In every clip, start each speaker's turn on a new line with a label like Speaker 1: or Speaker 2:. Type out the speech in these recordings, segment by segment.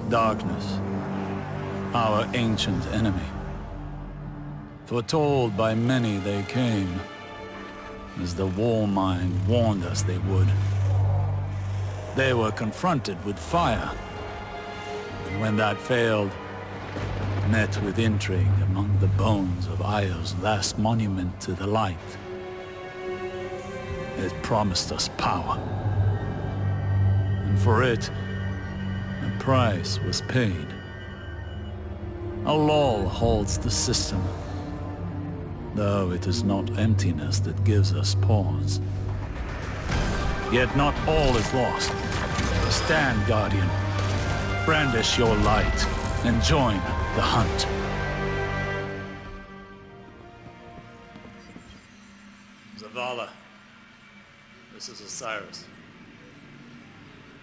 Speaker 1: Darkness, our ancient enemy. Foretold by many they came, as the Warmind warned us they would. They were confronted with fire, and when that failed, met with intrigue among the bones of Io's last monument to the light. It promised us power, and for it, a price was paid. A lull holds the system, though it is not emptiness that gives us pause. Yet not all is lost. Stand, Guardian. Brandish your light and join the hunt. Zavala, this is Osiris.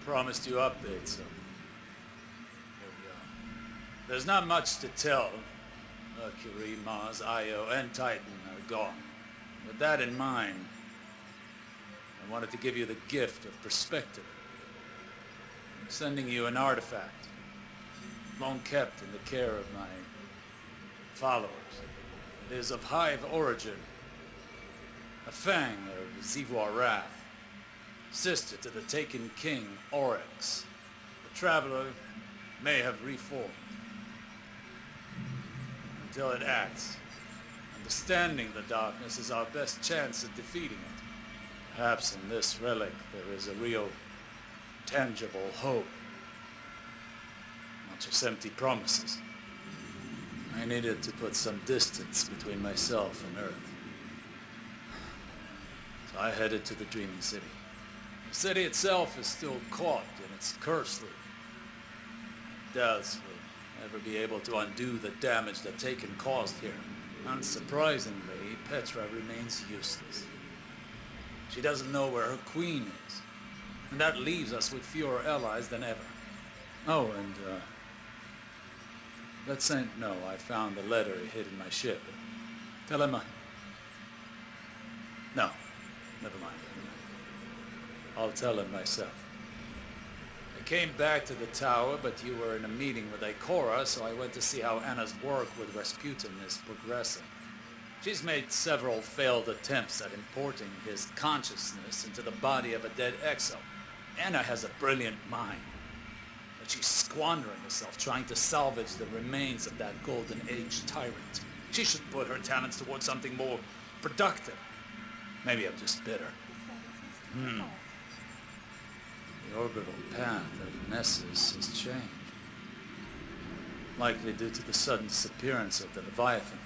Speaker 1: Promised you updates, so here we are. There's not much to tell. Mercury, Mars, Io, and Titan are gone. With that in mind, I wanted to give you the gift of perspective. I'm sending you an artifact, long kept in the care of my followers. It is of Hive origin, a fang of Zivor Wrath, sister to the taken king Oryx. The traveler may have reformed. Until it acts, understanding the darkness is our best chance at defeating it. Perhaps in this relic there is a real, tangible hope. Not just empty promises. I needed to put some distance between myself and Earth. So I headed to the Dreaming City. The city itself is still caught in its curse loop. Deaths will never be able to undo the damage that Taken caused here. Unsurprisingly, Petra remains useless. She doesn't know where her queen is, and that leaves us with fewer allies than ever. Oh, and, let Saint know I found the letter he hid in my ship. Tell him, no, never mind. I'll tell him myself. I came back to the tower, but you were in a meeting with Ikora, so I went to see how Anna's work with Rasputin is progressing. She's made several failed attempts at importing his consciousness into the body of a dead exo. Anna has a brilliant mind, but she's squandering herself trying to salvage the remains of that Golden Age tyrant. She should put her talents towards something more productive. Maybe I'm just bitter. The orbital path of Nessus has changed. Likely due to the sudden disappearance of the Leviathan.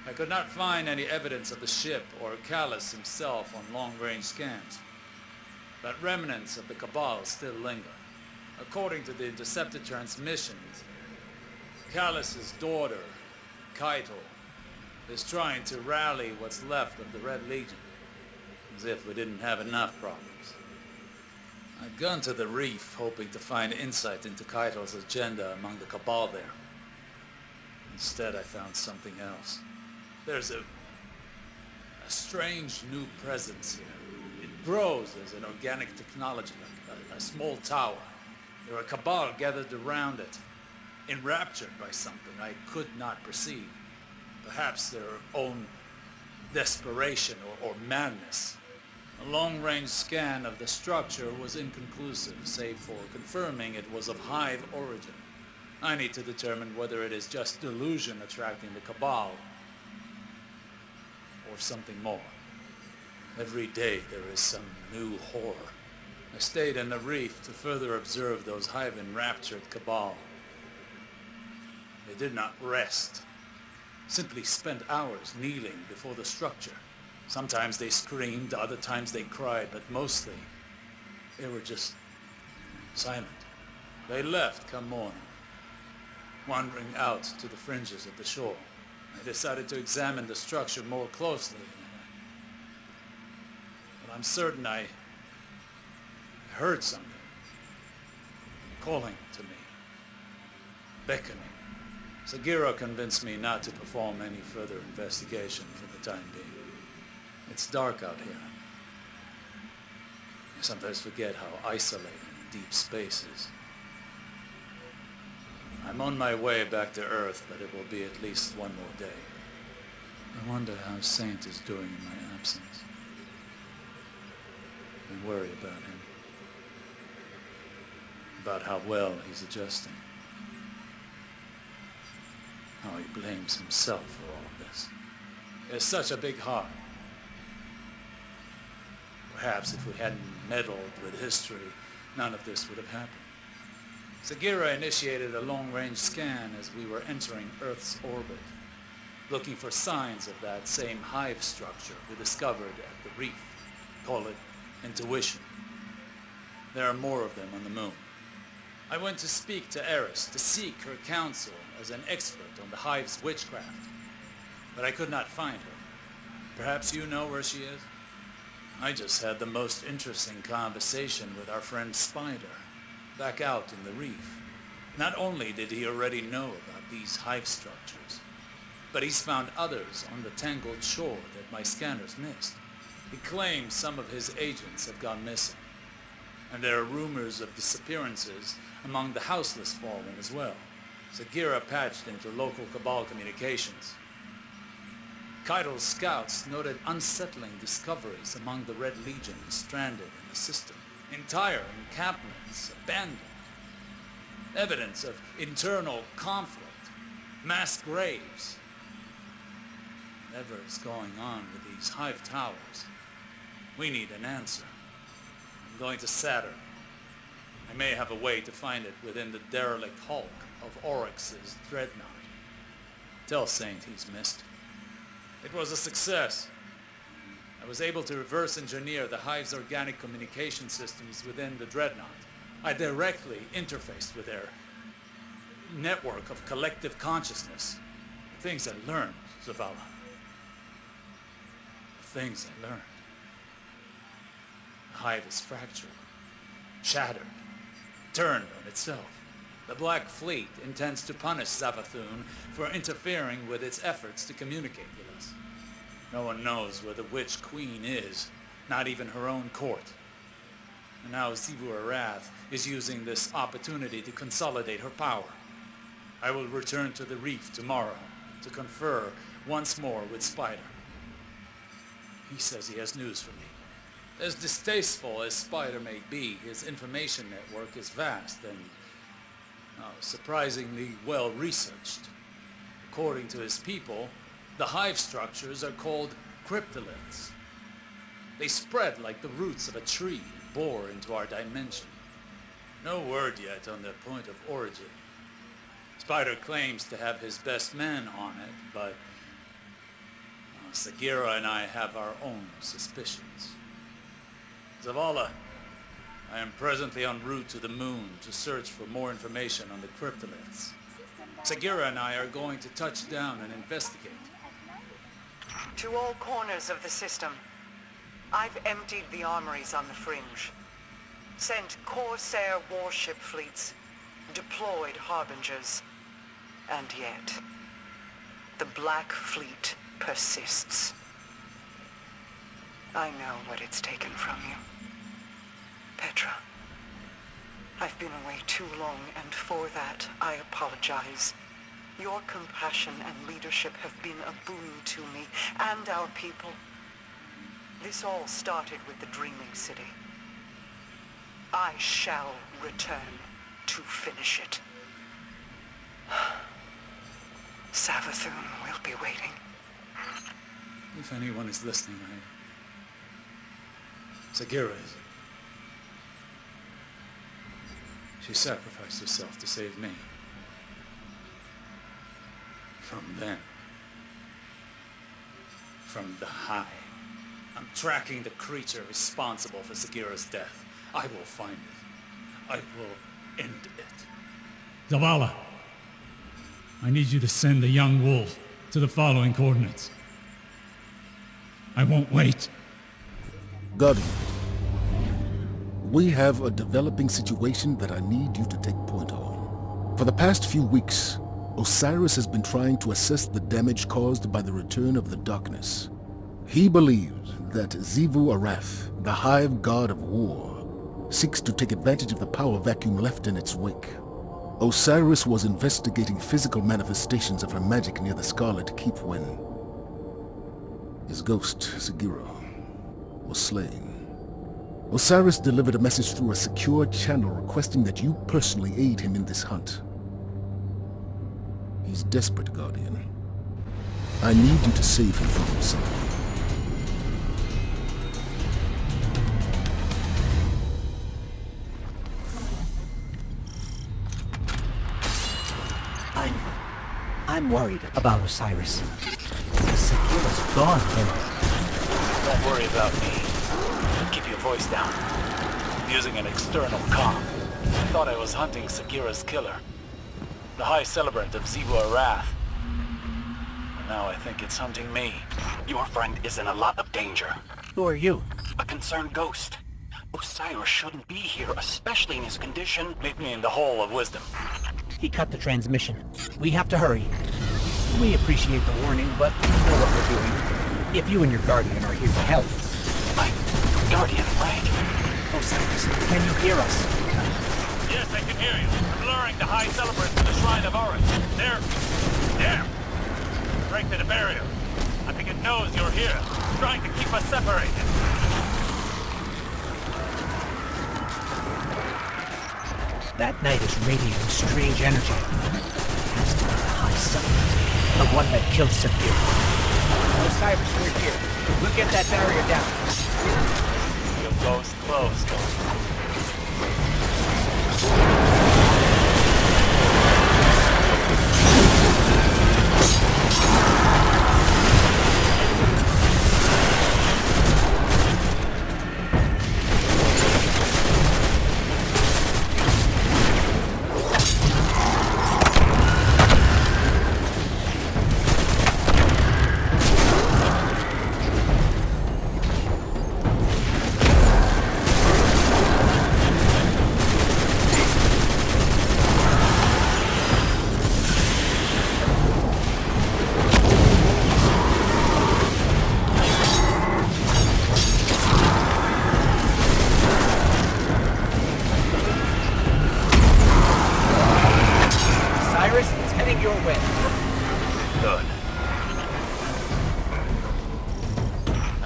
Speaker 1: I could not find any evidence of the ship or Callus himself on long-range scans. But remnants of the Cabal still linger. According to the intercepted transmissions, Callus's daughter, Keitel, is trying to rally what's left of the Red Legion. As if we didn't have enough problems. I'd gone to the reef hoping to find insight into Keitel's agenda among the Cabal there. Instead, I found something else. There's a strange new presence here. It grows as an organic technology, like a small tower. There are Cabal gathered around it, enraptured by something I could not perceive. Perhaps their own desperation or madness. A long-range scan of the structure was inconclusive, save for confirming it was of Hive origin. I need to determine whether it is just delusion attracting the Cabal, or something more. Every day there is some new horror. I stayed in the reef to further observe those Hive-enraptured Cabal. They did not rest, simply spent hours kneeling before the structure. Sometimes they screamed, other times they cried, but mostly they were just silent. They left come morning, wandering out to the fringes of the shore. I decided to examine the structure more closely. But I'm certain I heard something calling to me, beckoning. Sagira convinced me not to perform any further investigation for the time being. It's dark out here. I sometimes forget how isolating deep space is. I'm on my way back to Earth, but it will be at least one more day. I wonder how Saint is doing in my absence. I worry about him. About how well he's adjusting. How he blames himself for all of this. He has such a big heart. Perhaps if we hadn't meddled with history, none of this would have happened. Sagira initiated a long-range scan as we were entering Earth's orbit, looking for signs of that same hive structure we discovered at the reef. Call it intuition. There are more of them on the moon. I went to speak to Eris to seek her counsel as an expert on the hive's witchcraft, but I could not find her. Perhaps you know where she is? I just had the most interesting conversation with our friend Spider, back out in the reef. Not only did he already know about these hive structures, but he's found others on the tangled shore that my scanners missed. He claims some of his agents have gone missing, and there are rumors of disappearances among the houseless fallen as well. Sagira patched into local Cabal communications. Kaido's scouts noted unsettling discoveries among the Red Legion stranded in the system. Entire encampments abandoned. Evidence of internal conflict. Mass graves. Whatever is going on with these hive towers, we need an answer. I'm going to Saturn. I may have a way to find it within the derelict hulk of Oryx's dreadnought. Tell Saint he's missed. It was a success. I was able to reverse engineer the hive's organic communication systems within the dreadnought. I directly interfaced with their network of collective consciousness. The things I learned, Zavala. The things I learned. The hive is fractured, shattered, turned on itself. The Black Fleet intends to punish Savathun for interfering with its efforts to communicate with us. No one knows where the Witch Queen is, not even her own court. And now Xivu Arath is using this opportunity to consolidate her power. I will return to the reef tomorrow to confer once more with Spider. He says he has news for me. As distasteful as Spider may be, his information network is vast and surprisingly well researched. According to his people, the hive structures are called cryptoliths. They spread like the roots of a tree and bore into our dimension. No word yet on their point of origin. Spider claims to have his best men on it, but Sagira and I have our own suspicions. Zavala, I am presently en route to the moon to search for more information on the cryptoliths. Sagira and I are going to touch down and investigate.
Speaker 2: To all corners of the system. I've emptied the armories on the fringe. Sent Corsair warship fleets. Deployed Harbingers. And yet, the Black Fleet persists. I know what it's taken from you. Petra. I've been away too long, and for that, I apologize. Your compassion and leadership have been a boon to me and our people. This all started with the Dreaming City. I shall return to finish it. Savathun will be waiting.
Speaker 1: If anyone is listening, Sagira is. She sacrificed herself to save me. From them. From the Hive. I'm tracking the creature responsible for Sagira's death. I will find it. I will end it.
Speaker 3: Zavala, I need you to send the young wolf to the following coordinates. I won't wait.
Speaker 4: Guardian, we have a developing situation that I need you to take point on. For the past few weeks, Osiris has been trying to assess the damage caused by the return of the darkness. He believes that Xivu Arath, the Hive God of War, seeks to take advantage of the power vacuum left in its wake. Osiris was investigating physical manifestations of her magic near the Scarlet Keep when his ghost, Segiro, was slain. Osiris delivered a message through a secure channel requesting that you personally aid him in this hunt. He's desperate, Guardian. I need you to save him from himself.
Speaker 5: I'm worried about Osiris. Segiro's gone, and
Speaker 1: Don't worry about me. Keep your voice down. I'm using an external comm. I thought I was hunting Segira's killer, the High Celebrant of Zivua Wrath. And now I think it's hunting me.
Speaker 6: Your friend is in a lot of danger.
Speaker 5: who are you?
Speaker 6: A concerned ghost. Osiris shouldn't be here, especially in his condition.
Speaker 1: Meet me in the Hall of Wisdom.
Speaker 5: He cut the transmission. We have to hurry. We appreciate the warning, but we know what we're doing. If you and your Guardian are here to help.
Speaker 6: My Guardian, right?
Speaker 5: Osiris, can you hear us?
Speaker 1: Yes, I can hear you. I'm luring the High Celebrant to the Shrine of Oryx. There. Break to the barrier. I think it knows you're here, trying to keep us separated.
Speaker 5: That knight is radiating strange energy. Has to be the High Celebrant. The one that killed Saphir. Osiris, we're here. We'll get that barrier down.
Speaker 1: Your ghost close,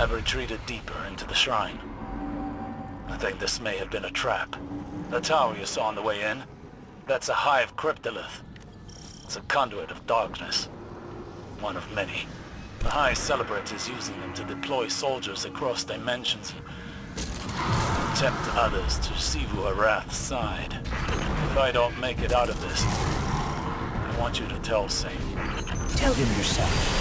Speaker 1: I've retreated deeper into the shrine. I think this may have been a trap. The tower you saw on the way in, that's a hive cryptolith. It's a conduit of darkness. One of many. The High Celebrant is using them to deploy soldiers across dimensions. Tempt others to Zivua Wrath's side. If I don't make it out of this, I want you to tell Saint.
Speaker 5: Tell him yourself.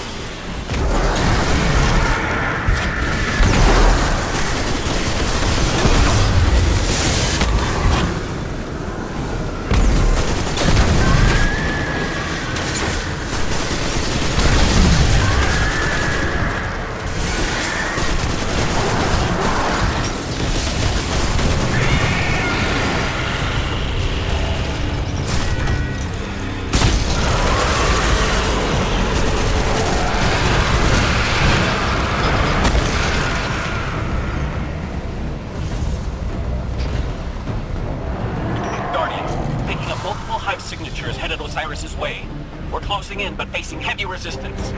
Speaker 6: Signatures headed Osiris's way. We're closing in, but facing heavy resistance.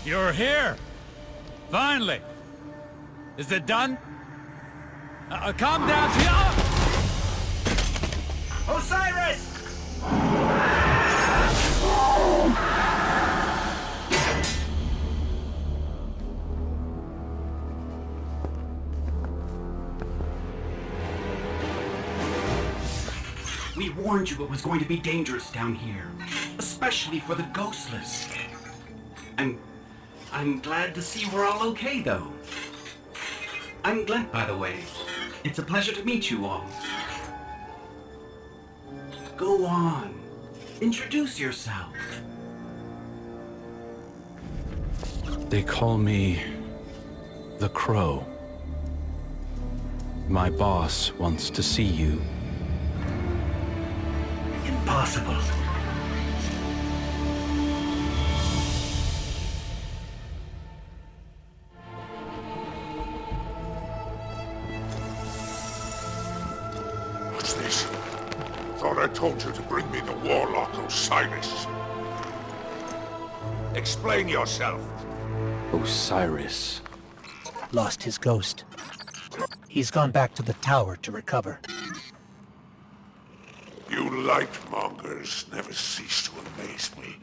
Speaker 1: You're here! Finally! Is it done? Calm down,
Speaker 5: Osiris!
Speaker 6: We warned you it was going to be dangerous down here, especially for the ghostless. I'm glad to see we're all okay, though. I'm Glent, by the way. It's a pleasure to meet you all. Go on. Introduce yourself.
Speaker 7: They call me the Crow. My boss wants to see you.
Speaker 5: Impossible.
Speaker 8: What's this? Thought I told you to bring me the warlock Osiris. Explain yourself.
Speaker 7: Osiris.
Speaker 5: Lost his ghost. He's gone back to the tower to recover.
Speaker 8: You light-mongers never cease to amaze me.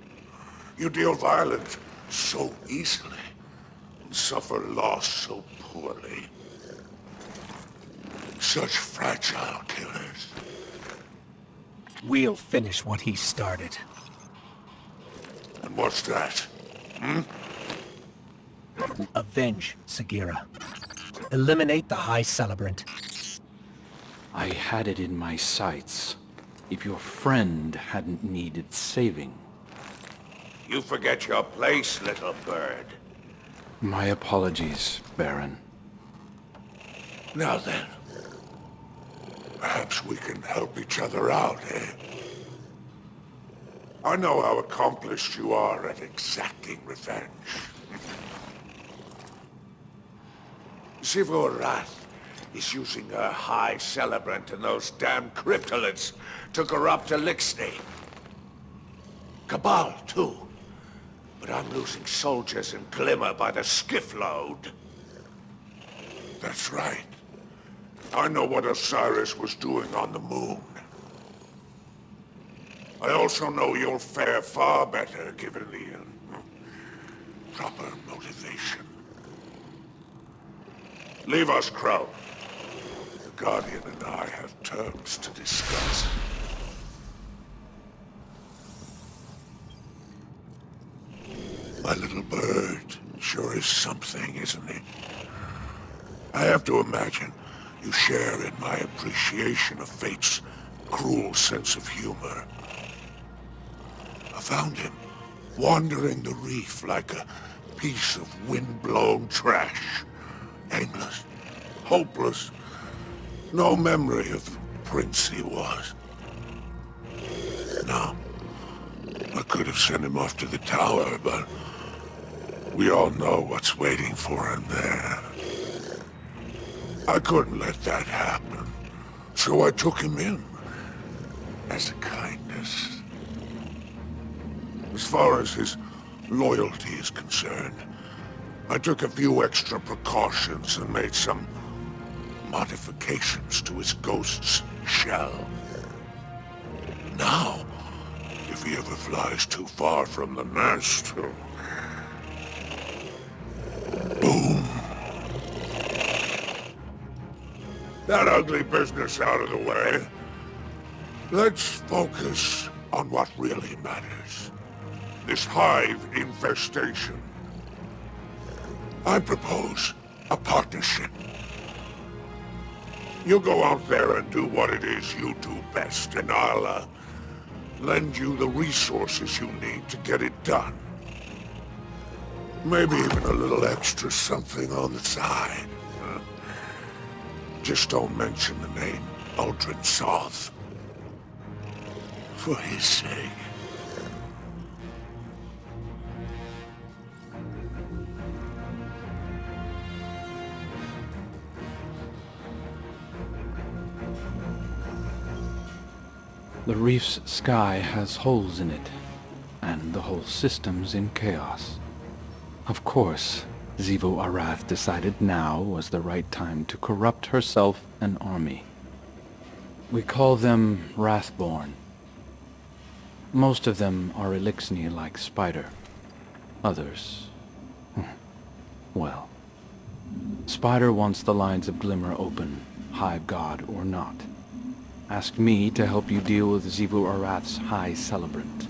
Speaker 8: You deal violence so easily, and suffer loss so poorly. Such fragile killers.
Speaker 5: We'll finish what he started.
Speaker 8: And what's that?
Speaker 5: Avenge Sagira. Eliminate the High Celebrant.
Speaker 7: I had it in my sights. If your friend hadn't needed saving.
Speaker 8: You forget your place, little bird.
Speaker 7: My apologies, Baron.
Speaker 8: Now then, perhaps we can help each other out, eh? I know how accomplished you are at exacting revenge. Zivor Wrath is using her High Celebrant and those damn cryptoliths to corrupt Elixir. Cabal, too. But I'm losing soldiers in Glimmer by the skiff load. That's right. I know what Osiris was doing on the moon. I also know you'll fare far better given the proper motivation. Leave us, Crow. The Guardian and I have terms to discuss. My little bird sure is something, isn't he? I have to imagine you share in my appreciation of fate's cruel sense of humor. I found him wandering the reef like a piece of wind-blown trash. Aimless, hopeless, no memory of the prince he was. Now, I could have sent him off to the tower, but we all know what's waiting for him there. I couldn't let that happen, so I took him in as a kindness. As far as his loyalty is concerned, I took a few extra precautions and made some modifications to his ghost's shell. Now, if he ever flies too far from the nest, boom. That ugly business out of the way. Let's focus on what really matters. This hive infestation. I propose a partnership. You go out there and do what it is you do best, and I'll lend you the resources you need to get it done. Maybe even a little extra something on the side. Just don't mention the name Uldren Soth. For his sake.
Speaker 7: The reef's sky has holes in it, and the whole system's in chaos. Of course, Xivu Arath decided now was the right time to corrupt herself and army. We call them Wrathborn. Most of them are Elixir like Spider. Others... well... Spider wants the lines of Glimmer open, Hive God or not. asked me to help you deal with Xivu Arath's High Celebrant.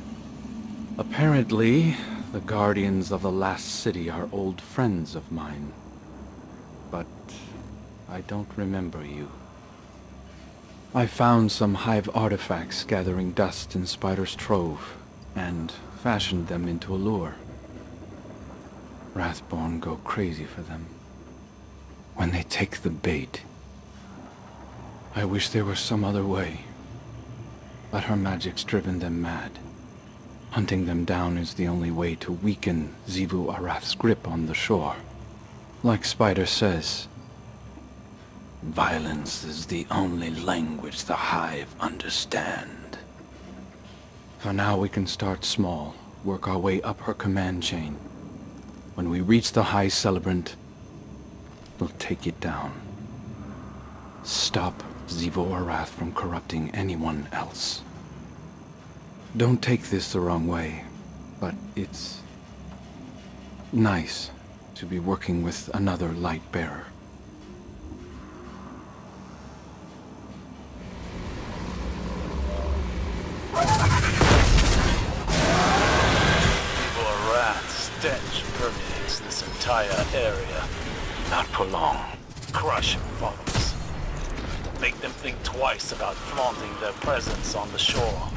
Speaker 7: Apparently, the Guardians of the Last City are old friends of mine. But I don't remember you. I found some Hive artifacts gathering dust in Spider's Trove, and fashioned them into a lure. Wrathborn go crazy for them. When they take the bait, I wish there was some other way. But her magic's driven them mad. Hunting them down is the only way to weaken Xivu Arath's grip on the shore. Like Spider says, violence is the only language the Hive understand. For now we can start small, work our way up her command chain. When we reach the High Celebrant, we'll take it down. Stop Xivu Arath from corrupting anyone else. Don't take this the wrong way, but it's nice to be working with another light bearer.
Speaker 9: Xivu Arath's stench permeates this entire area.
Speaker 7: Not for long.
Speaker 9: Crush followers. Make them think twice about flaunting their presence on the shore.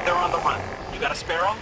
Speaker 5: They're on the run. You got a sparrow?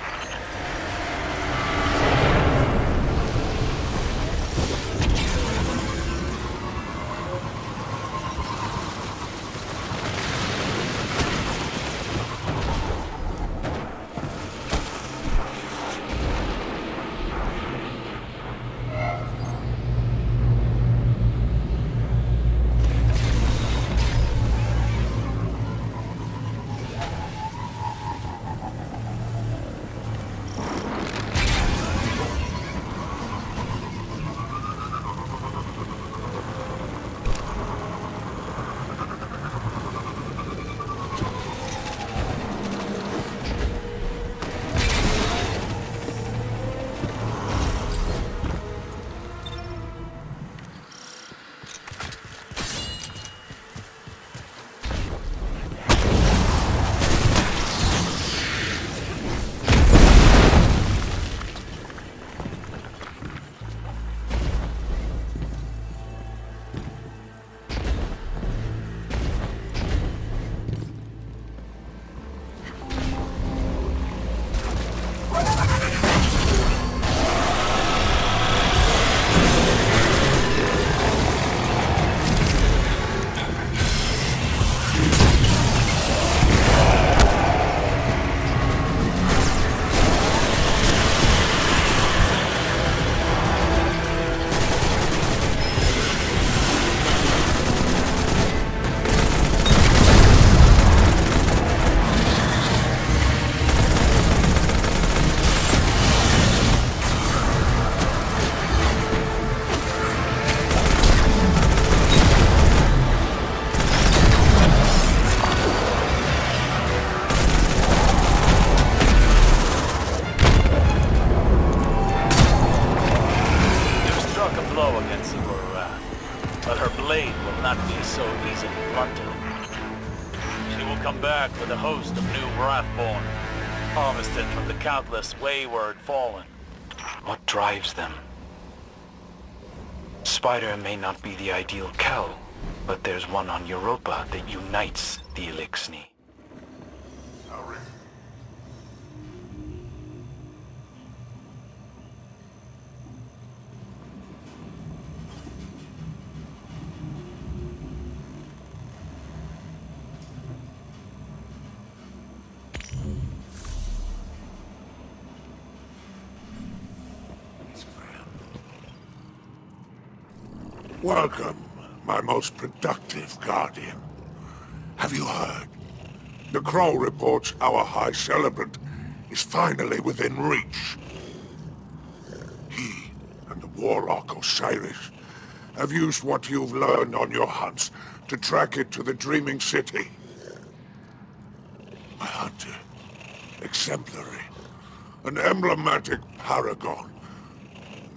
Speaker 9: With a host of new Wrathborn, harvested from the countless wayward fallen.
Speaker 7: What drives them? Spider may not be the ideal Kel, but there's one on Europa that unites the Elixni.
Speaker 8: Welcome, my most productive Guardian. Have you heard? The Crow reports our High Celebrant is finally within reach. He and the Warlock Osiris have used what you've learned on your hunts to track it to the Dreaming City. A hunter, exemplary, an emblematic paragon.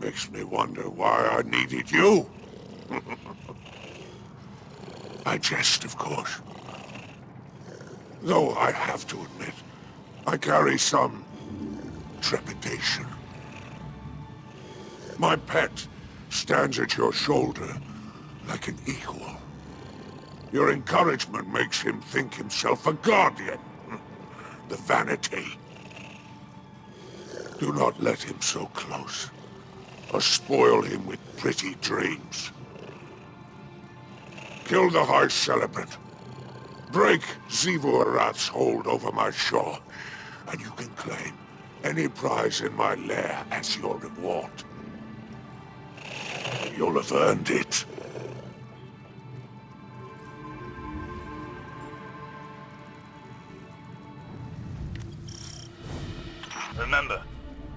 Speaker 8: Makes me wonder why I needed you. I jest, of course. Though I have to admit, I carry some trepidation. My pet stands at your shoulder like an equal. Your encouragement makes him think himself a guardian. The vanity. Do not let him so close, or spoil him with pretty dreams. Kill the High Celebrant. Break Xivu Arath's hold over my shore, and you can claim any prize in my lair as your reward. You'll have earned it.
Speaker 9: Remember,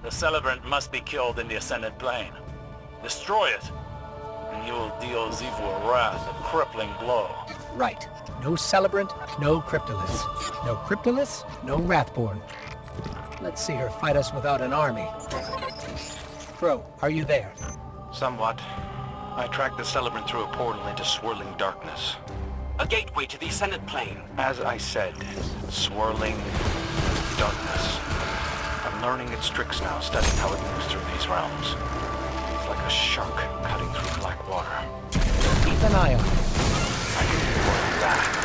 Speaker 9: the Celebrant must be killed in the Ascended Plane. Destroy it, and you will deal Xivu Arath a crippling blow.
Speaker 5: Right. No Celebrant, no Cryptoliths. No Cryptoliths, no Wrathborn. Let's see her fight us without an army. Crow, are you there?
Speaker 6: Somewhat. I tracked the Celebrant through a portal into swirling darkness. A gateway to the Ascended Plane. As I said, swirling darkness. I'm learning its tricks now, studying how it moves through these realms. It's like a shark cutting through black water.
Speaker 5: Keep an eye on it.
Speaker 6: I can do more than that.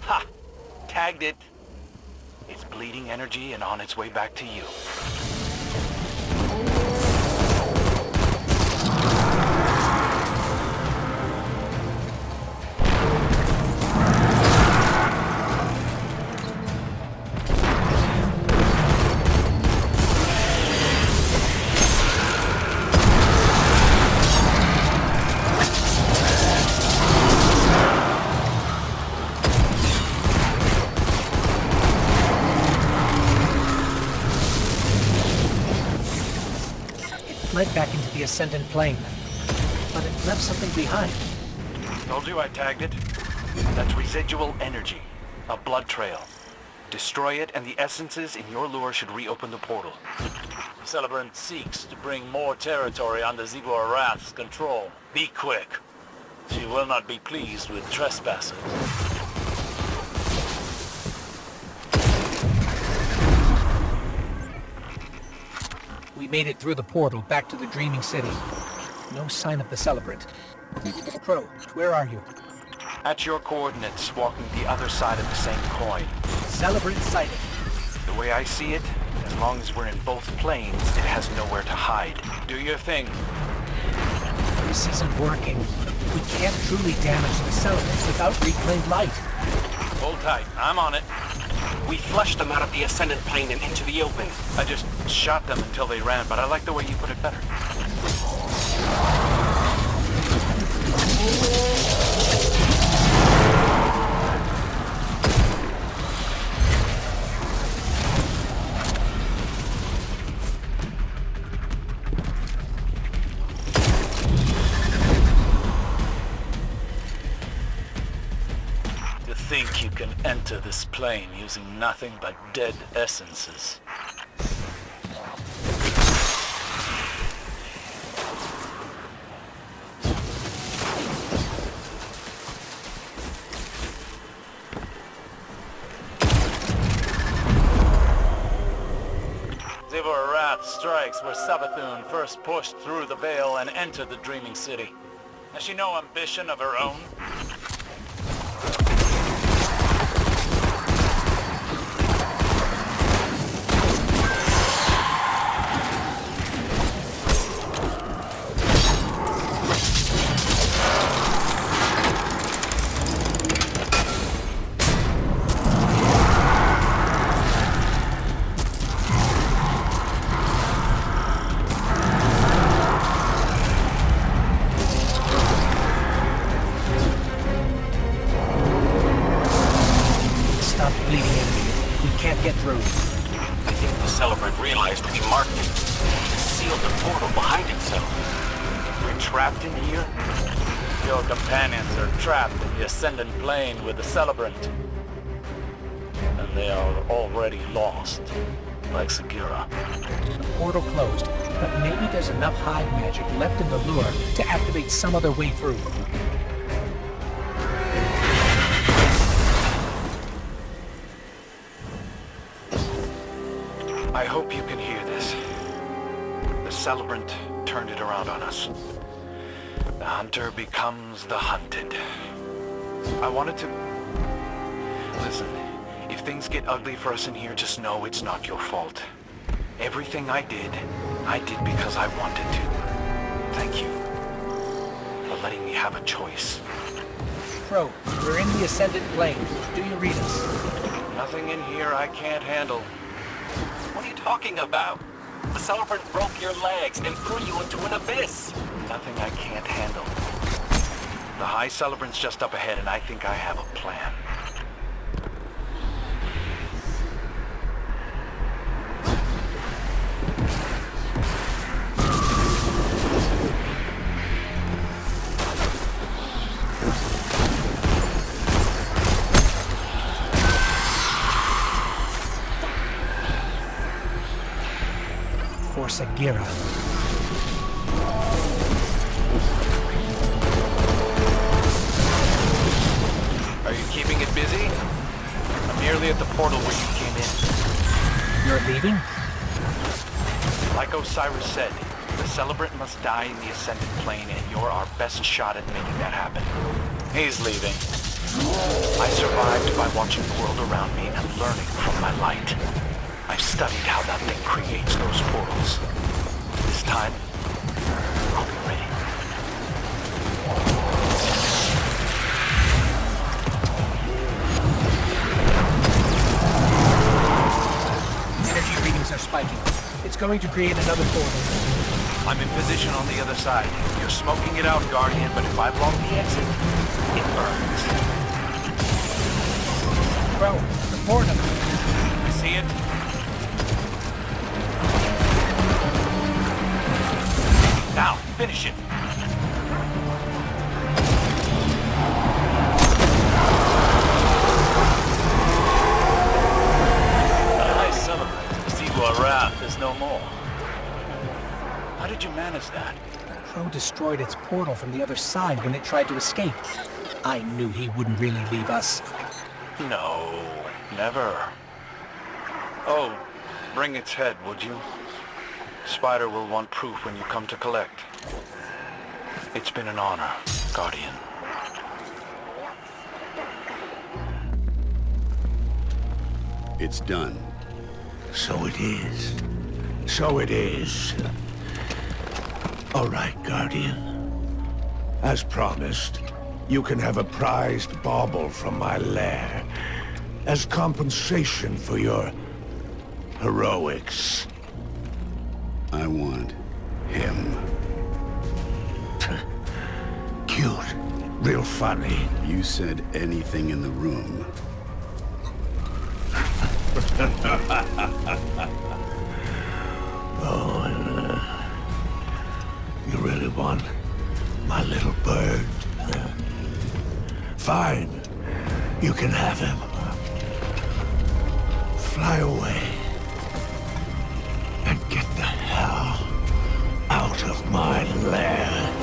Speaker 6: Ha! Tagged it. It's bleeding energy and on its way back to you.
Speaker 5: Led back into the Ascendant Plane, but it left something behind.
Speaker 6: Told you I tagged it. That's residual energy. A blood trail. Destroy it and the essences in your lure should reopen the portal.
Speaker 9: Celebrant seeks to bring more territory under Xivu Arath's control. Be quick. She will not be pleased with trespassers.
Speaker 5: We made it through the portal back to the Dreaming City. No sign of the Celebrant. Crow, where are you?
Speaker 6: At your coordinates, walking the other side of the same coin.
Speaker 5: Celebrant sighted.
Speaker 6: The way I see it, as long as we're in both planes, it has nowhere to hide. Do your thing.
Speaker 5: This isn't working. We can't truly damage the Celebrant without reclaimed light.
Speaker 9: Hold tight. I'm on it.
Speaker 6: We flushed them out of the Ascendant Plane and into the open. I just shot them until they ran, but I like the way you put it better.
Speaker 9: Think you can enter this plane using nothing but dead essences. Xivu Arath's strikes where Savathun first pushed through the veil and entered the Dreaming City. Has she no ambition of her own? Your companions are trapped in the Ascendant Plane with the Celebrant. And they are already lost, like Sagira.
Speaker 5: The portal closed, but maybe there's enough hive magic left in the lure to activate some other way through.
Speaker 6: I hope you can hear this. The Celebrant turned it around on us. The hunter becomes the hunted. I wanted to... Listen, if things get ugly for us in here, just know it's not your fault. Everything I did because I wanted to. Thank you for letting me have a choice.
Speaker 5: Crow, we're in the Ascendant Plane. Do you read us?
Speaker 6: Nothing in here I can't handle.
Speaker 9: What are you talking about? The Celebrant broke your legs and threw you into an abyss.
Speaker 6: Nothing I can't handle. The High Celebrant's just up ahead, and I think I have a plan.
Speaker 5: For Sagira.
Speaker 6: Are you keeping it busy? I'm nearly at the portal where you came in.
Speaker 5: You're leaving?
Speaker 6: Like Osiris said, the Celebrant must die in the Ascendant Plane, and you're our best shot at making that happen.
Speaker 9: He's leaving.
Speaker 6: I survived by watching the world around me and learning from my light. I've studied how that thing creates those portals. This time, I'll be ready.
Speaker 5: Energy readings are spiking. It's going to create another portal.
Speaker 6: I'm in position on the other side. You're smoking it out, Guardian, but if I block the exit, it burns.
Speaker 5: Crow, the portal.
Speaker 6: I see it. Now, finish it.
Speaker 9: I celebrate. Zivor Wrath is no more. How did you manage that?
Speaker 5: Crow destroyed its portal from the other side when it tried to escape. I knew he wouldn't really leave us.
Speaker 6: No, never. Oh, bring its head, would you? Spider will want proof when you come to collect. It's been an honor, Guardian.
Speaker 10: It's done.
Speaker 8: So it is. So it is. All right, Guardian. As promised, you can have a prized bauble from my lair as compensation for your heroics.
Speaker 10: I want him.
Speaker 8: Cute. Real funny.
Speaker 10: You said anything in the room.
Speaker 8: You really want my little bird? Fine. You can have him. Fly away. And get the hell out of my lair.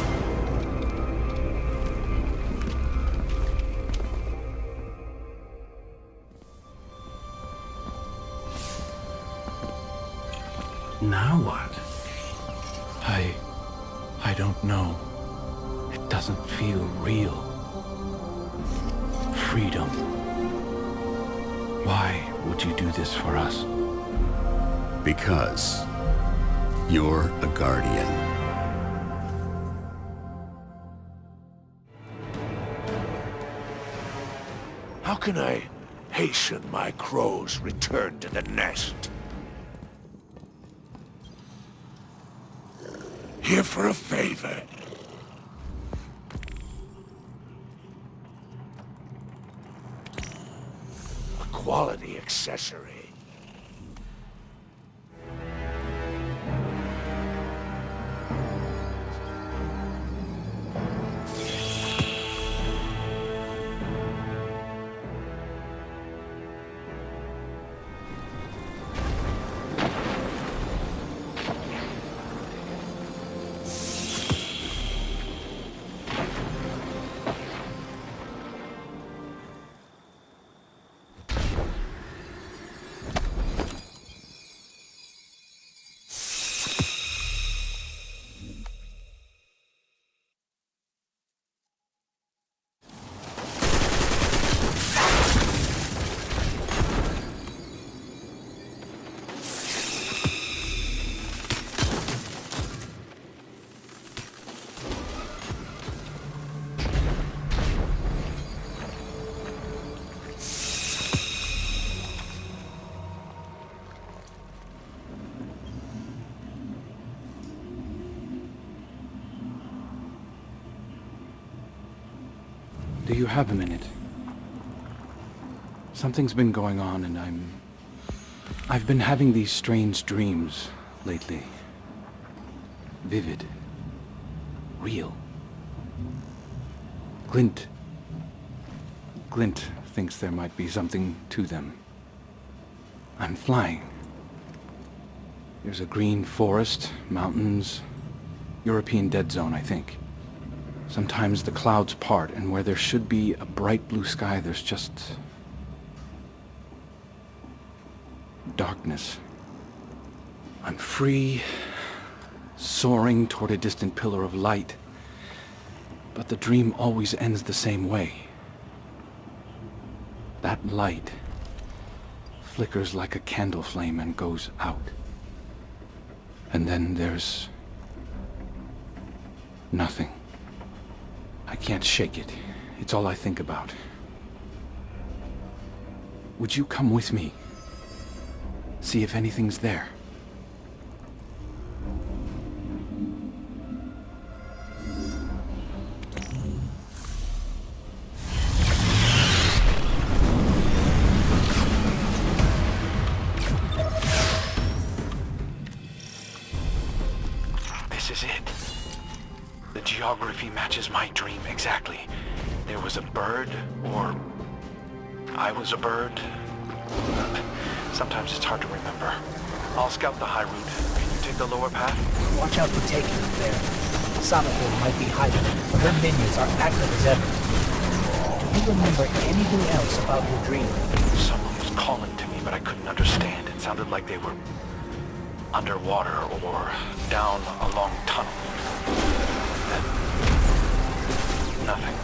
Speaker 7: Now what? I don't know. It doesn't feel real. Freedom. Why would you do this for us?
Speaker 10: Because you're a Guardian.
Speaker 8: How can I hasten my crow's return to the nest? Here for a favor. A quality accessory.
Speaker 7: Do you have a minute? Something's been going on and I've been having these strange dreams lately. Vivid. Real. Glint thinks there might be something to them. I'm flying. There's a green forest, mountains, European dead zone, I think. Sometimes the clouds part, and where there should be a bright blue sky, there's just darkness. I'm free, soaring toward a distant pillar of light, but the dream always ends the same way. That light flickers like a candle flame and goes out. And then there's nothing. I can't shake it. It's all I think about. Would you come with me? See if anything's there.
Speaker 6: This is it. The geography matches my dream exactly. There was a bird, or I was a bird. Sometimes it's hard to remember. I'll scout the high route. Can you take the lower path?
Speaker 5: Watch out for taking up there. Sabathur might be hiding, but her minions are active as ever. Do you remember anything else about your dream?
Speaker 6: Someone was calling to me, but I couldn't understand. It sounded like they were underwater or down a long tunnel. Then nothing.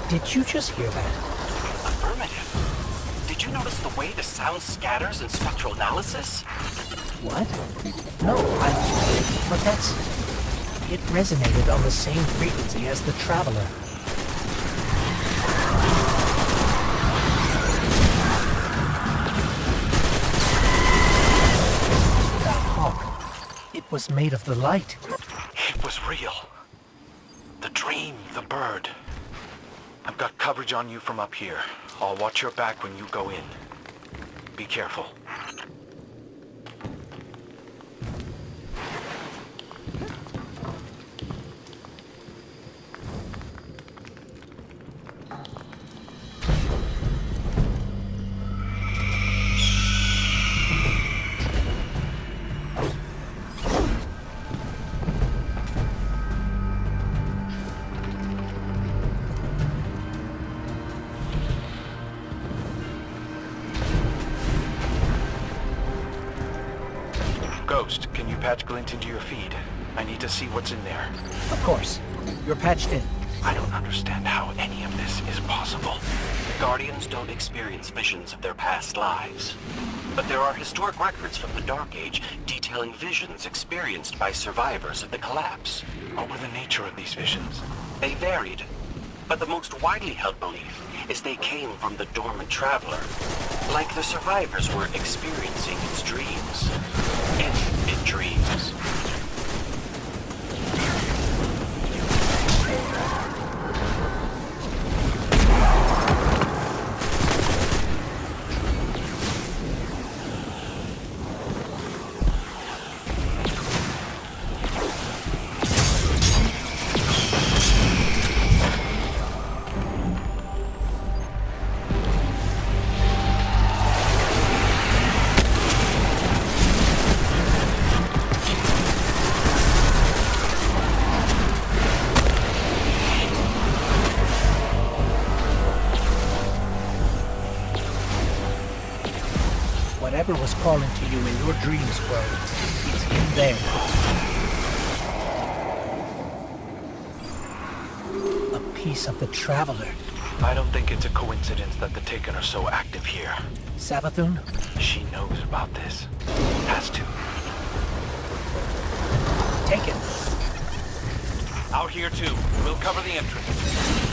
Speaker 5: Did you just hear that?
Speaker 6: Affirmative. Did you notice the way the sound scatters in spectral analysis?
Speaker 5: What? No, but that's... It resonated on the same frequency as the Traveler. That hawk, it was made of the light.
Speaker 6: It was real. The dream, the bird. I've got coverage on you from up here. I'll watch your back when you go in. Be careful. Ghost, can you patch Glint into your feed? I need to see what's in there.
Speaker 5: Of course. You're patched in.
Speaker 6: I don't understand how any of this is possible.
Speaker 11: Guardians don't experience visions of their past lives. But there are historic records from the Dark Age detailing visions experienced by survivors of the collapse.
Speaker 6: What were the nature of these visions?
Speaker 11: They varied, but the most widely held belief is they came from the dormant Traveler. Like the survivors were experiencing its dreams. If it dreams.
Speaker 5: Whatever was calling to you in your dreams world, it's in there. A piece of the Traveler.
Speaker 6: I don't think it's a coincidence that the Taken are so active here.
Speaker 5: Savathun?
Speaker 6: She knows about this. Has to.
Speaker 5: Taken.
Speaker 6: Out here too. We'll cover the entrance.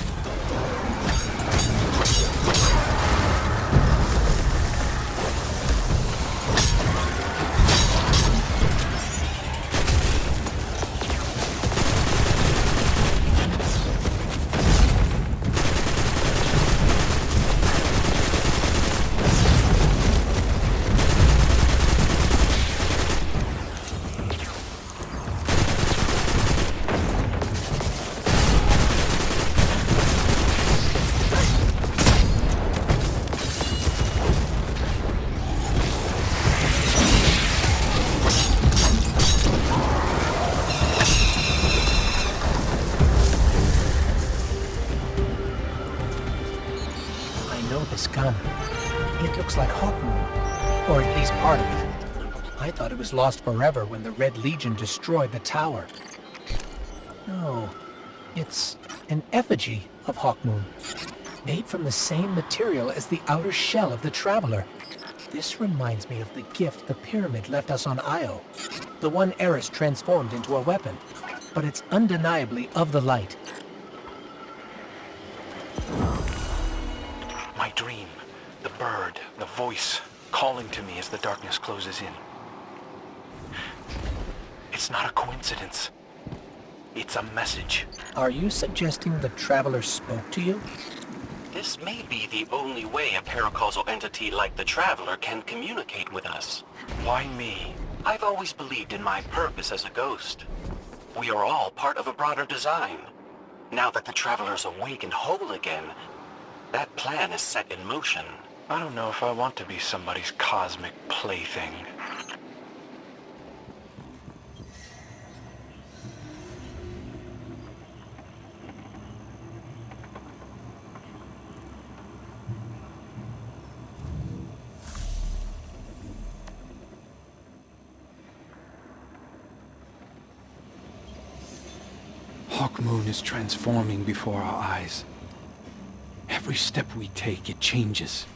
Speaker 5: This gun. It looks like Hawkmoon, or at least part of it. I thought it was lost forever when the Red Legion destroyed the tower. No, it's an effigy of Hawkmoon, made from the same material as the outer shell of the Traveler. This reminds me of the gift the Pyramid left us on Io, the one Eris transformed into a weapon, but it's undeniably of the light.
Speaker 6: My dream, the bird, the voice, calling to me as the darkness closes in. It's not a coincidence. It's a message.
Speaker 5: Are you suggesting the Traveler spoke to you?
Speaker 11: This may be the only way a paracausal entity like the Traveler can communicate with us.
Speaker 6: Why me?
Speaker 11: I've always believed in my purpose as a ghost. We are all part of a broader design. Now that the Traveler's awake and whole again, that plan is set in motion.
Speaker 6: I don't know if I want to be somebody's cosmic plaything.
Speaker 7: Hawkmoon is transforming before our eyes. Every step we take, it changes,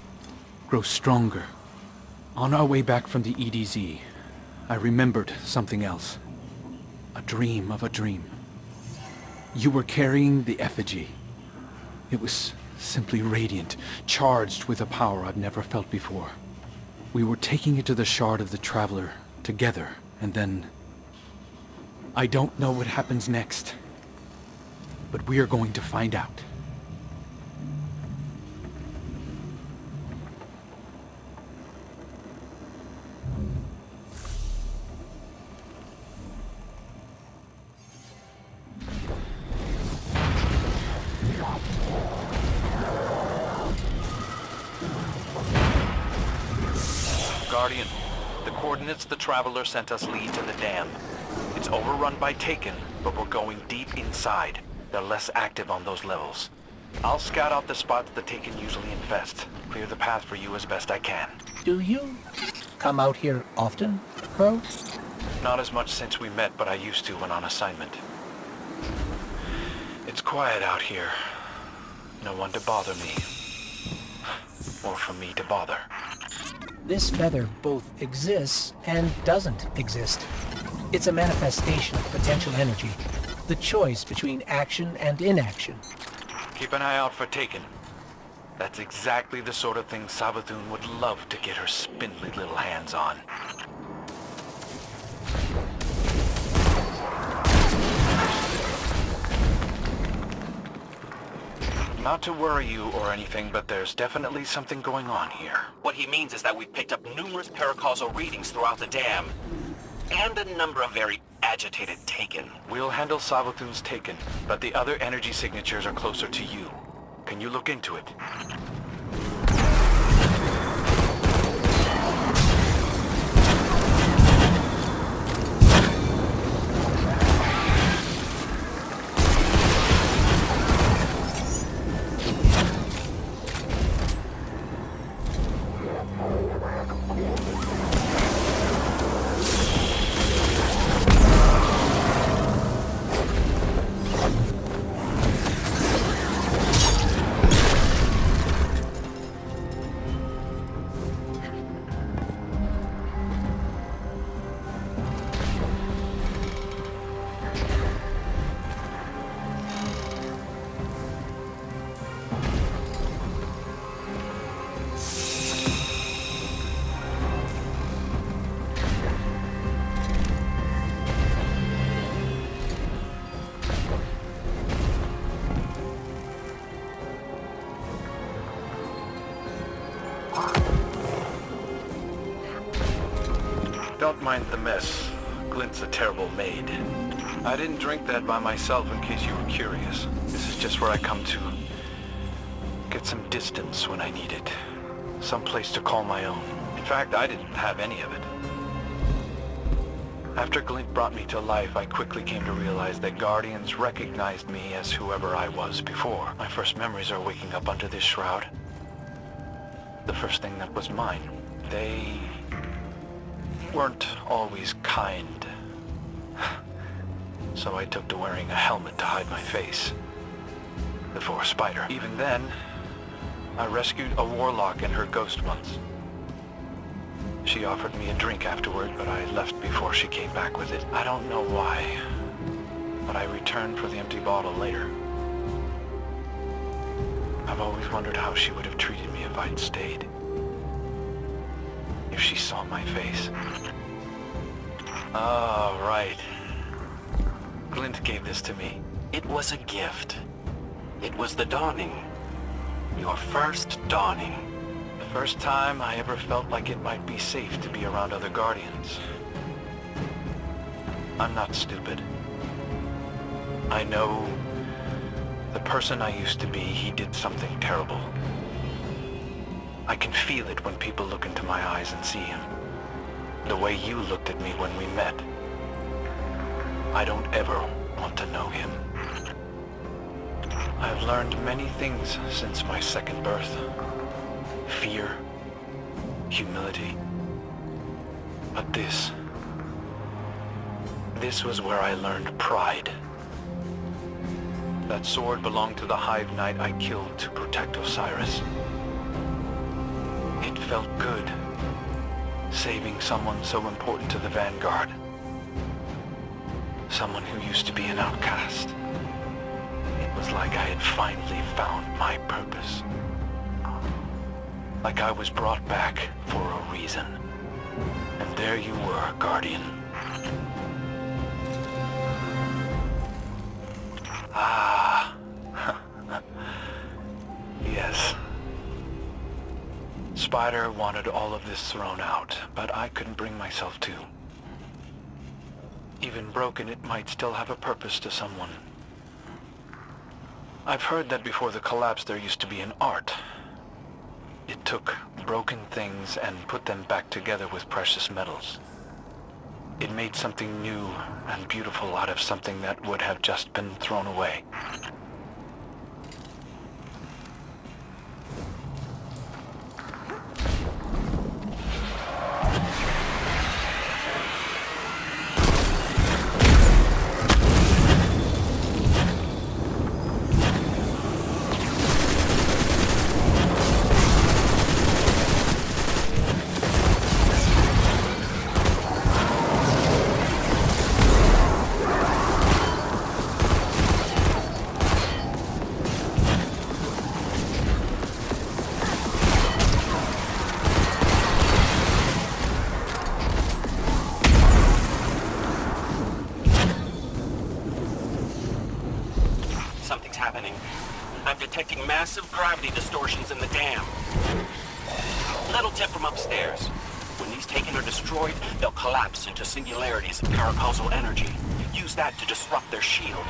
Speaker 7: grows stronger. On our way back from the EDZ, I remembered something else. A dream of a dream. You were carrying the effigy. It was simply radiant, charged with a power I've never felt before. We were taking it to the Shard of the Traveler together, and then... I don't know what happens next, but we are going to find out.
Speaker 6: Guardian, the coordinates the Traveler sent us lead to the dam. It's overrun by Taken, but we're going deep inside. They're less active on those levels. I'll scout out the spots the Taken usually infest. Clear the path for you as best I can.
Speaker 5: Do you come out here often, Crow?
Speaker 6: Not as much since we met, but I used to when on assignment. It's quiet out here. No one to bother me. Or for me to bother.
Speaker 5: This feather both exists and doesn't exist. It's a manifestation of potential energy, the choice between action and inaction.
Speaker 6: Keep an eye out for Taken. That's exactly the sort of thing Savathun would love to get her spindly little hands on. Not to worry you or anything, but there's definitely something going on here.
Speaker 11: What he means is that we've picked up numerous paracausal readings throughout the dam, and a number of very agitated Taken.
Speaker 6: We'll handle Savathun's Taken, but the other energy signatures are closer to you. Can you look into it? don't mind the mess. Glint's a terrible maid. I didn't drink that by myself in case you were curious. This is just where I come to get some distance when I need it. Some place to call my own. In fact, I didn't have any of it. After Glint brought me to life, I quickly came to realize that Guardians recognized me as whoever I was before. My first memories are waking up under this shroud. The first thing that was mine. They weren't always kind. So I took to wearing a helmet to hide my face. Before Spider. Even then, I rescued a warlock in her ghost months. She offered me a drink afterward, but I left before she came back with it. I don't know why, but I returned for the empty bottle later. I've always wondered how she would have treated me if I'd stayed. If she saw my face. Oh, right. Glint gave this to me.
Speaker 11: It was a gift. It was the dawning. Your first dawning.
Speaker 6: The first time I ever felt like it might be safe to be around other Guardians. I'm not stupid. I know the person I used to be, he did something terrible. I can feel it when people look into my eyes and see him. The way you looked at me when we met. I don't ever want to know him. I've learned many things since my second birth. Fear, humility. But this was where I learned pride. That sword belonged to the Hive Knight I killed to protect Osiris. It felt good, saving someone so important to the Vanguard. Someone who used to be an outcast. It was like I had finally found my purpose. Like I was brought back for a reason. And there you were, Guardian. Ah. Yes. Spider wanted all of this thrown out, but I couldn't bring myself to. Even broken, it might still have a purpose to someone. I've heard that before the collapse there used to be an art. It took broken things and put them back together with precious metals. It made something new and beautiful out of something that would have just been thrown away.
Speaker 11: Detecting massive gravity distortions in the dam. Little tip from upstairs. When these taken or destroyed, they'll collapse into singularities of paracausal energy. Use that to disrupt their shield.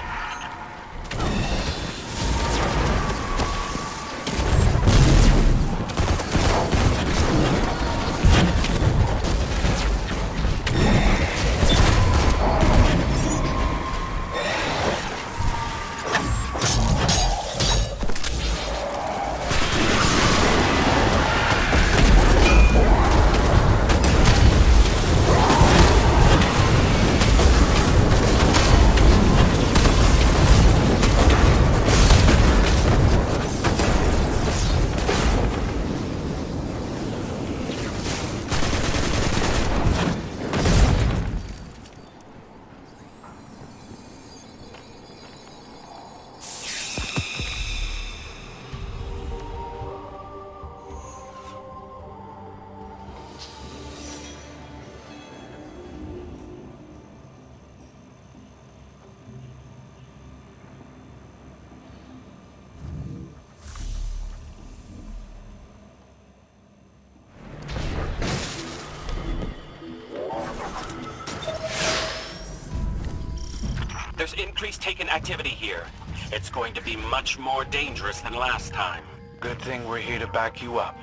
Speaker 11: There's increased Taken activity here. It's going to be much more dangerous than last time.
Speaker 6: Good thing we're here to back you up.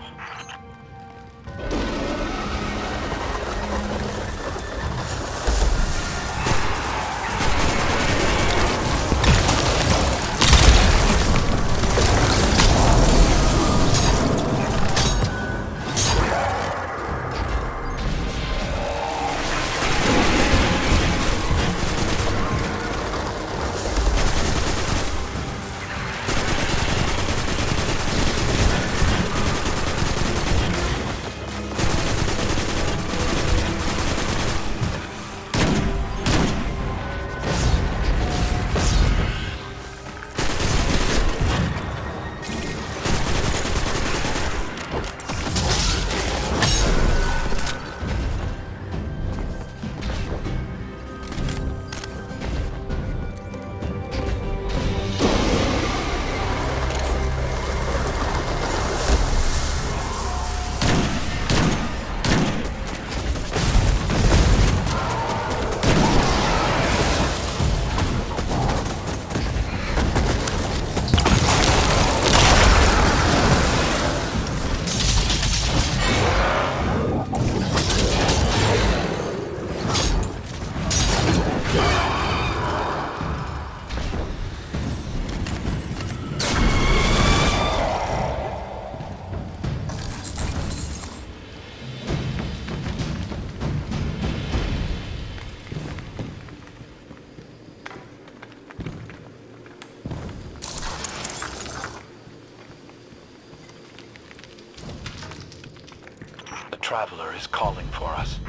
Speaker 6: Traveler is calling for us.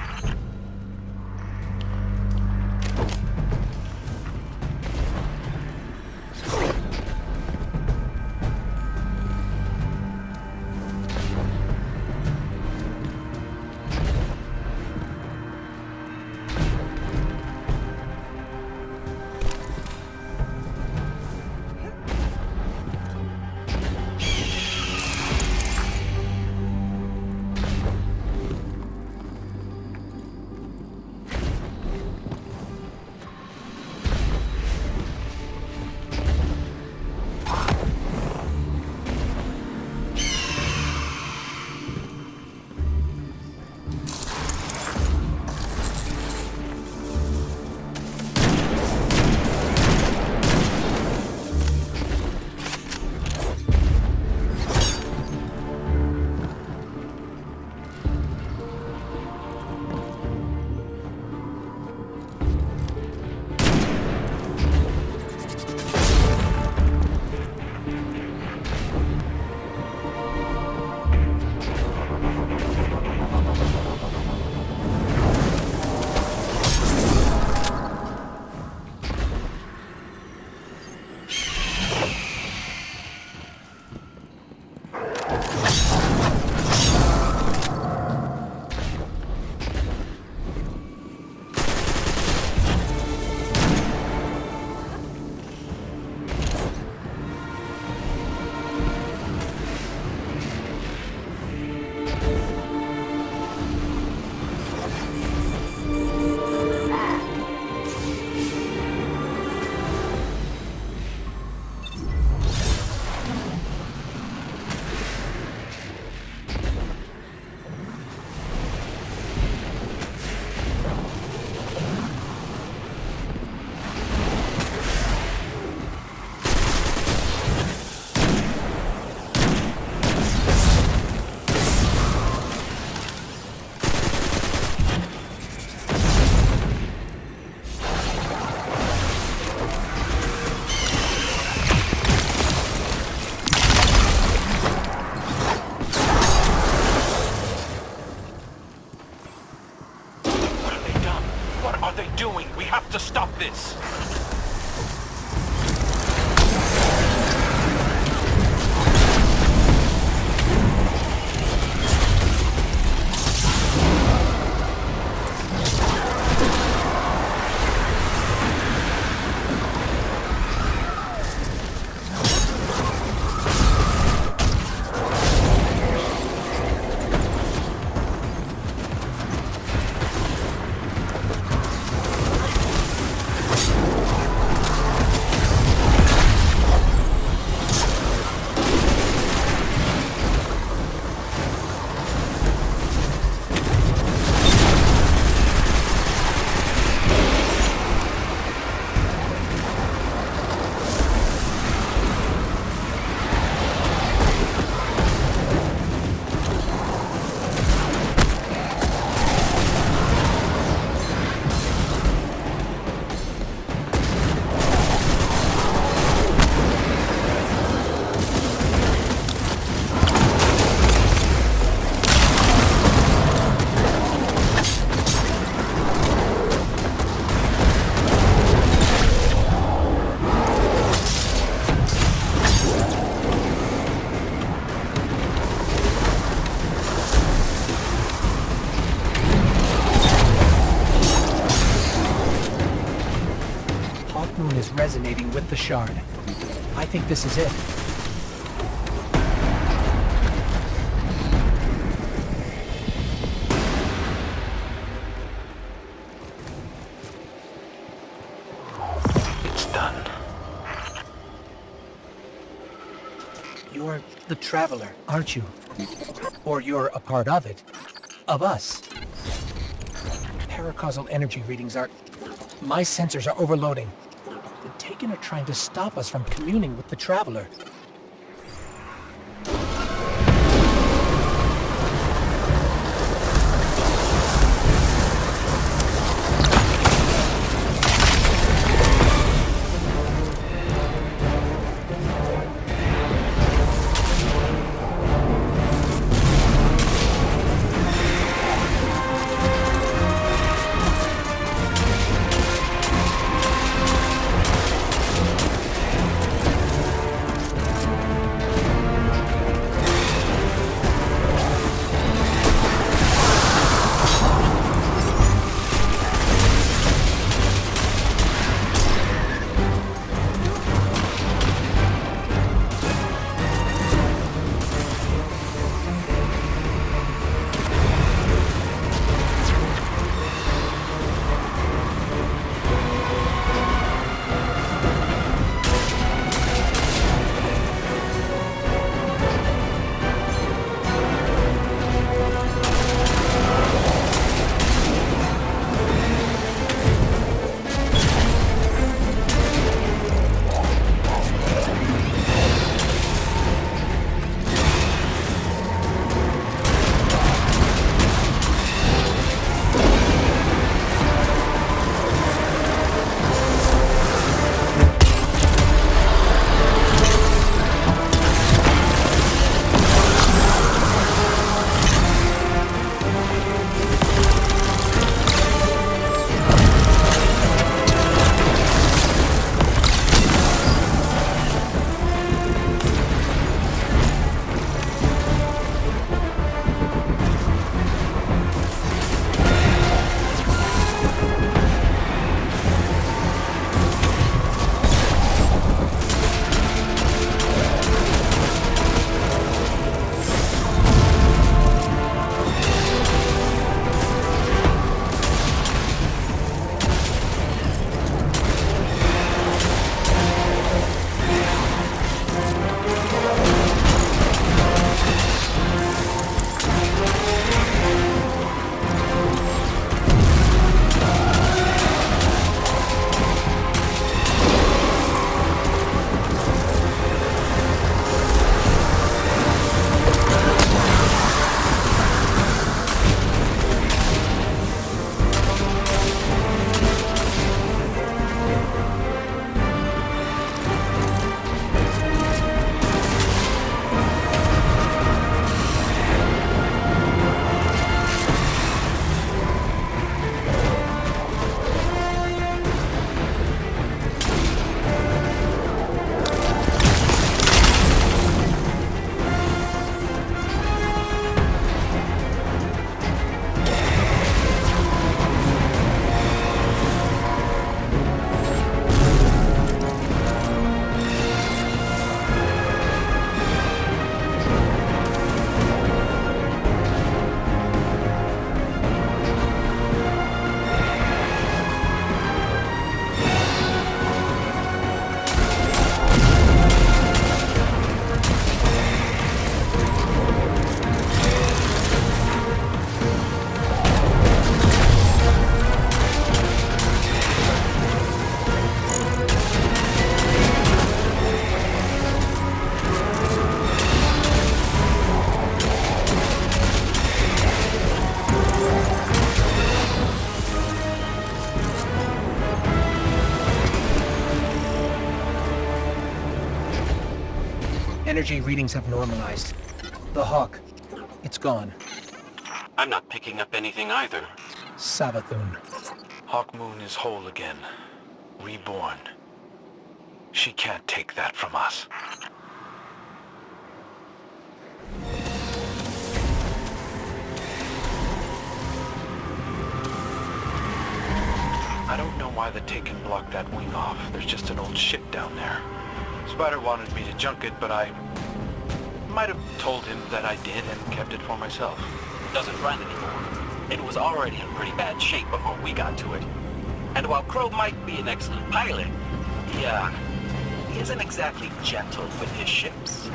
Speaker 6: To stop this!
Speaker 5: is resonating with the shard. I think this is it.
Speaker 6: It's done.
Speaker 5: You're the Traveler, aren't you? Or you're a part of it. Of us. Paracausal energy readings are... My sensors are overloading. The Taken are trying to stop us from communing with the Traveler. Energy readings have normalized. The Hawk, it's gone.
Speaker 11: I'm not picking up anything either.
Speaker 5: Savathun.
Speaker 6: Hawkmoon is whole again. Reborn. She can't take that from us. I don't know why the Taken blocked that wing off. There's just an old ship down there. Spider wanted me to junk it, but I might have told him that I did and kept it for myself.
Speaker 11: Doesn't run anymore. It was already in pretty bad shape before we got to it. And while Crow might be an excellent pilot, he isn't exactly gentle with his ships.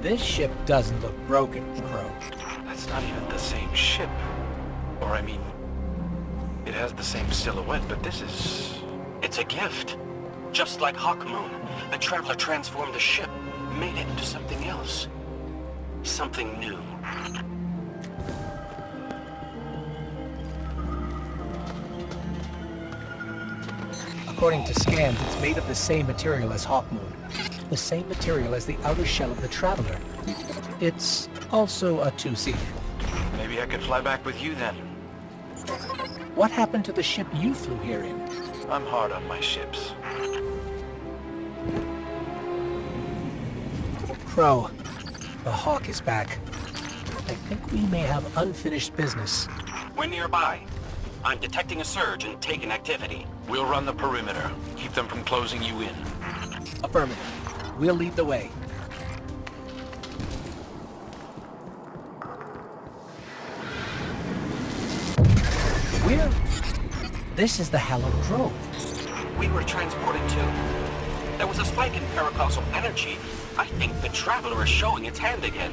Speaker 5: This ship doesn't look broken, Crow.
Speaker 6: That's not even the same ship. Or I mean, it has the same silhouette, but this is...
Speaker 11: It's a gift. Just like Hawkmoon, the Traveler transformed the ship, made it into something else. Something new.
Speaker 5: According to scans, it's made of the same material as Hawkmoon. The same material as the outer shell of the Traveler. It's also a two-seater.
Speaker 6: Maybe I could fly back with you then.
Speaker 5: What happened to the ship you flew here in?
Speaker 6: I'm hard on my ships.
Speaker 5: Crow, the Hawk is back. I think we may have unfinished business.
Speaker 11: We're nearby. I'm detecting a surge in Taken activity.
Speaker 6: We'll run the perimeter. Keep them from closing you in.
Speaker 5: Affirmative. We'll lead the way. This is the Hallowed Grove.
Speaker 11: We were transported too. There was a spike in Paracausal energy. I think the Traveler is showing its hand again.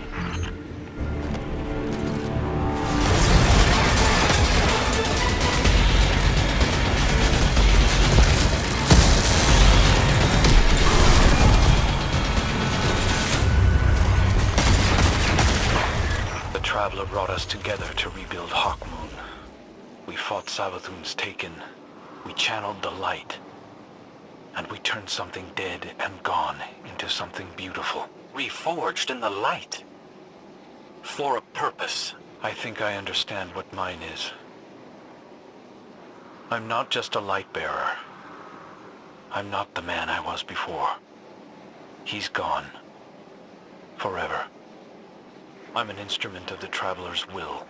Speaker 6: The Traveler brought us together to rebuild Hawkmoon. We fought Savathun's Taken. We channeled the light. And we turned something dead and gone into something beautiful.
Speaker 11: Reforged in the light. For a purpose.
Speaker 6: I think I understand what mine is. I'm not just a light bearer. I'm not the man I was before. He's gone. Forever. I'm an instrument of the Traveler's will.